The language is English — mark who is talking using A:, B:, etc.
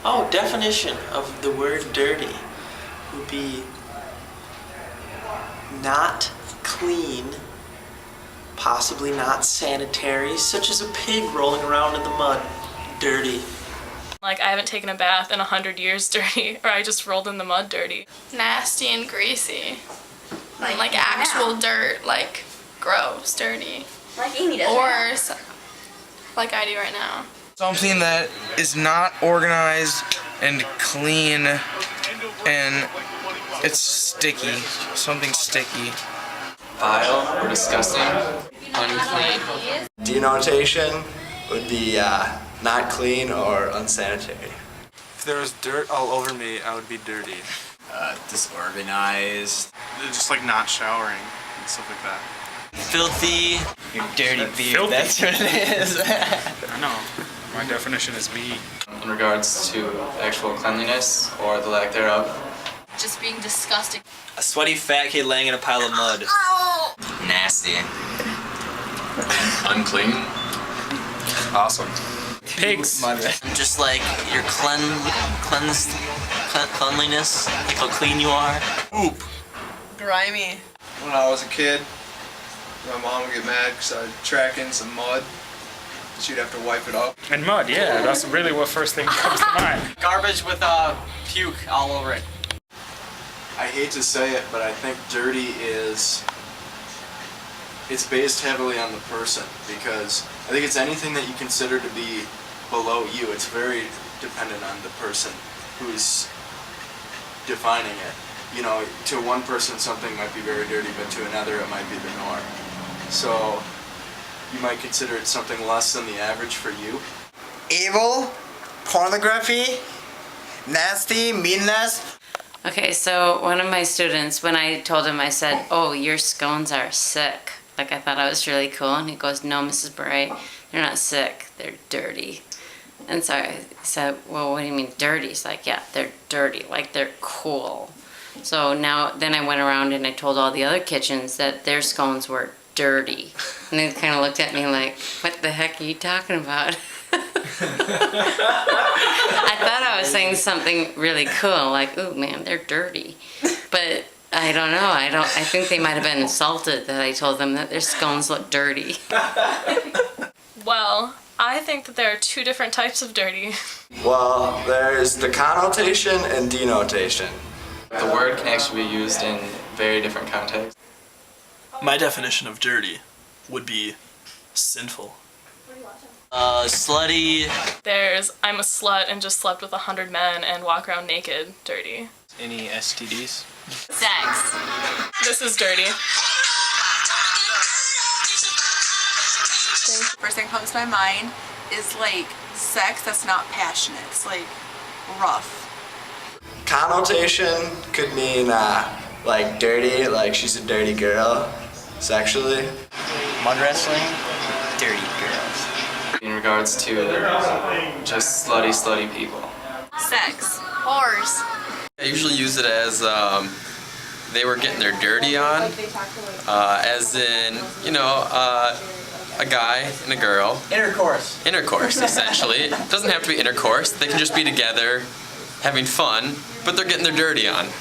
A: Oh, definition of the word dirty would be not clean, possibly not sanitary, such as a pig rolling around in the mud. Dirty.
B: Like, I haven't taken a bath in 100 years dirty, or I just rolled in the mud dirty.
C: Nasty and greasy. Like actual dirt, like gross, dirty.
D: Like Amy does.
C: Or like I do right now.
E: Something that is not organized and clean and it's sticky. Something sticky.
F: Vile or disgusting. Unclean.
G: Denotation would be not clean or unsanitary.
H: If there was dirt all over me, I would be dirty.
I: Disorganized.
H: Just like not showering and stuff like that.
A: Filthy.
I: Your dirty beard, that's what it is.
H: I know. My definition is me.
F: In regards to actual cleanliness or the lack thereof.
C: Just being disgusting.
A: A sweaty fat kid laying in a pile of mud.
I: Nasty.
F: Unclean.
H: Awesome. Pigs.
A: Just like your cleanliness, like how clean you are.
H: Poop.
C: Grimy.
E: When I was a kid, my mom would get mad because I'd track in some mud. She'd have to wipe it up.
H: And mud, yeah, that's really what first thing comes to mind.
I: Garbage with puke all over it.
G: I hate to say it, but I think dirty it's based heavily on the person, because I think it's anything that you consider to be below you. It's very dependent on the person who's defining it. You know, to one person something might be very dirty, but to another it might be the norm. So you might consider it something less than the average for you.
E: Evil, pornography, nasty, meanness.
J: Okay, so one of my students, when I told him, I said, "Oh, your scones are sick." Like, I thought I was really cool, and he goes, "No, Mrs. Bray, they're not sick, they're dirty." And so I said, "Well, what do you mean dirty?" He's like, "Yeah, they're dirty, like they're cool." So then I went around and I told all the other kitchens that their scones were dirty. And they kind of looked at me like, "What the heck are you talking about?" I thought I was saying something really cool, like, "Ooh, man, they're dirty." But I don't know. I think they might have been insulted that I told them that their scones look dirty.
B: Well, I think that there are two different types of dirty.
G: Well, there's the connotation and denotation.
F: The word can actually be used in very different contexts.
A: My definition of dirty would be sinful. Slutty.
B: There's I'm a slut and just slept with 100 men and walk around naked, dirty.
I: Any STDs?
C: Sex.
B: This is dirty.
K: First thing that comes to my mind is like sex that's not passionate. It's like rough.
G: Connotation could mean like dirty, like she's a dirty girl, sexually.
I: Mud wrestling? Dirty girls.
F: In regards to just slutty people.
C: Sex. Whores.
F: I usually use it as they were getting their dirty on, as in, you know, a guy and a girl.
I: Intercourse.
F: Intercourse, essentially. It doesn't have to be intercourse. They can just be together, having fun, but they're getting their dirty on.